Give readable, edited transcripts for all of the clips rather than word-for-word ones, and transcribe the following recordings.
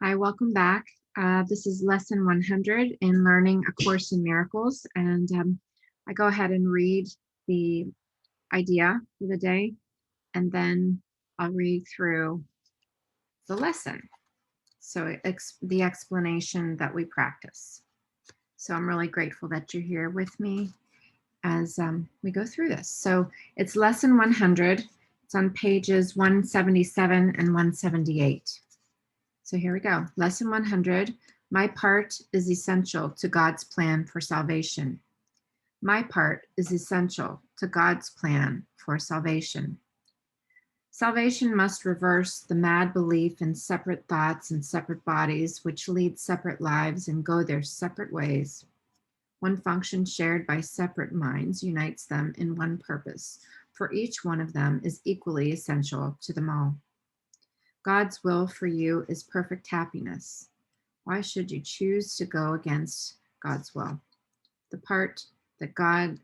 Hi, welcome back. This is lesson 100 in Learning A Course in Miracles. And I go ahead and read the idea for the day, and then I'll read through the lesson. So the explanation that we practice. So I'm really grateful that you're here with me as we go through this. So it's lesson 100. It's on pages 177 and 178. So here we go. Lesson 100. My part is essential to God's plan for salvation. My part is essential to God's plan for salvation. Salvation must reverse the mad belief in separate thoughts and separate bodies, which lead separate lives and go their separate ways. One function shared by separate minds unites them in one purpose, for each one of them is equally essential to them all. God's will for you is perfect happiness. Why should you choose to go against God's will? The part that God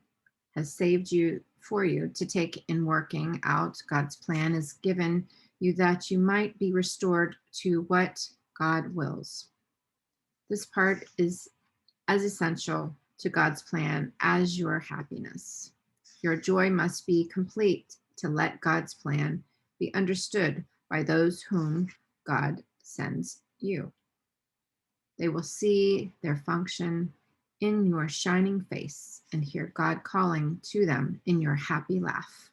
has saved you for you to take in working out God's plan is given you that you might be restored to what God wills. This part is as essential to God's plan as your happiness. Your joy must be complete to let God's plan be understood by those whom God sends you. They will see their function in your shining face and hear God calling to them in your happy laugh.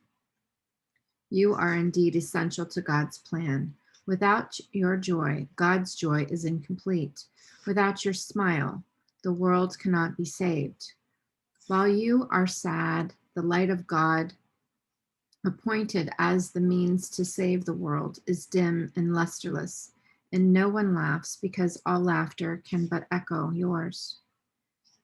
You are indeed essential to God's plan. Without your joy, God's joy is incomplete. Without your smile, the world cannot be saved. While you are sad, the light of God, appointed as the means to save the world, is dim and lusterless, and no one laughs because all laughter can but echo yours.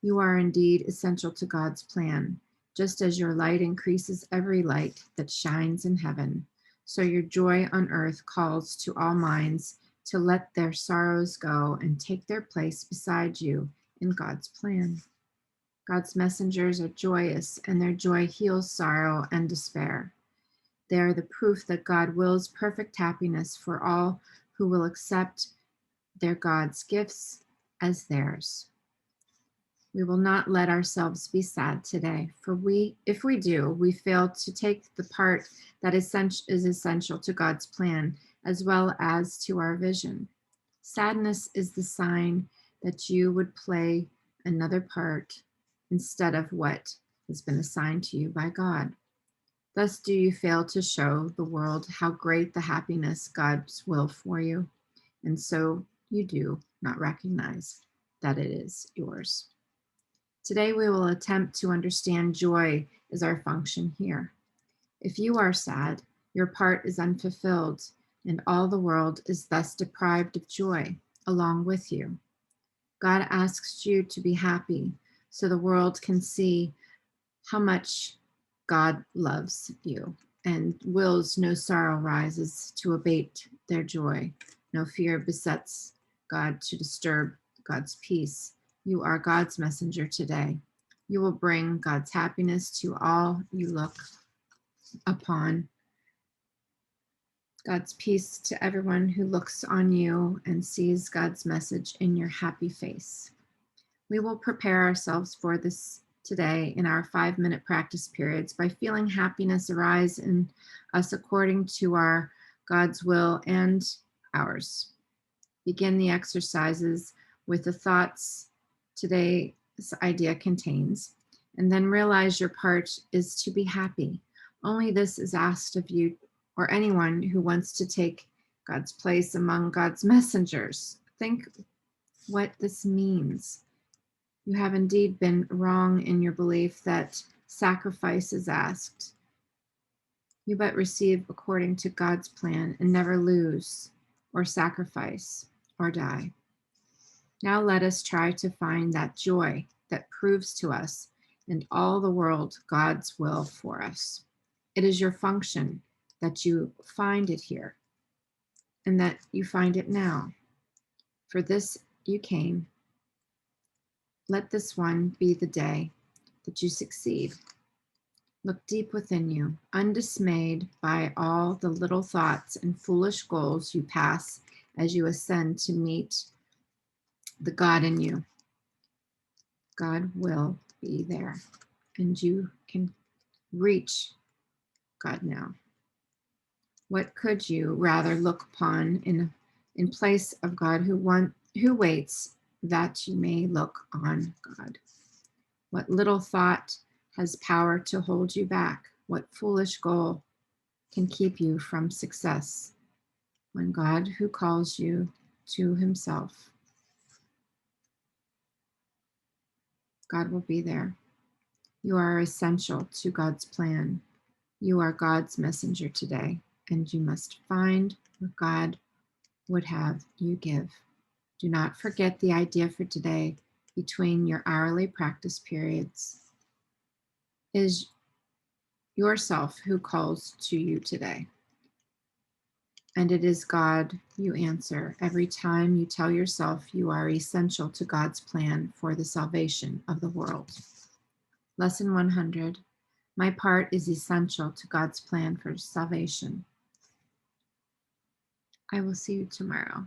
You are indeed essential to God's plan. Just as your light increases every light that shines in heaven, so your joy on earth calls to all minds to let their sorrows go and take their place beside you in God's plan. God's messengers are joyous, and their joy heals sorrow and despair. They are the proof that God wills perfect happiness for all who will accept their God's gifts as theirs. We will not let ourselves be sad today, for if we do, we fail to take the part that is essential to God's plan, as well as to our vision. Sadness is the sign that you would play another part instead of what has been assigned to you by God. Thus do you fail to show the world how great the happiness God's will for you, and so you do not recognize that it is yours. Today we will attempt to understand joy as our function here. If you are sad, your part is unfulfilled, and all the world is thus deprived of joy along with you. God asks you to be happy so the world can see how much God loves you and wills no sorrow rises to abate their joy. No fear besets God to disturb God's peace. You are God's messenger today. You will bring God's happiness to all you look upon, God's peace to everyone who looks on you and sees God's message in your happy face. We will prepare ourselves for this today in our 5-minute practice periods by feeling happiness arise in us according to our God's will and ours. Begin the exercises with the thoughts today's idea contains, and then realize your part is to be happy. Only this is asked of you or anyone who wants to take God's place among God's messengers. Think what this means. You have indeed been wrong in your belief that sacrifice is asked. You but receive according to God's plan and never lose or sacrifice or die. Now let us try to find that joy that proves to us and all the world God's will for us. It is your function that you find it here and that you find it now. For this you came. Let this one be the day that you succeed. Look deep within you, undismayed by all the little thoughts and foolish goals you pass as you ascend to meet the God in you. God will be there, and you can reach God now. What could you rather look upon in place of God who waits that you may look on God? What little thought has power to hold you back? What foolish goal can keep you from success when God who calls you to himself, God will be there. You are essential to God's plan. You are God's messenger today, and you must find what God would have you give. Do not forget the idea for today between your hourly practice periods is yourself who calls to you today. And it is God you answer every time you tell yourself you are essential to God's plan for the salvation of the world. Lesson 100. My part is essential to God's plan for salvation. I will see you tomorrow.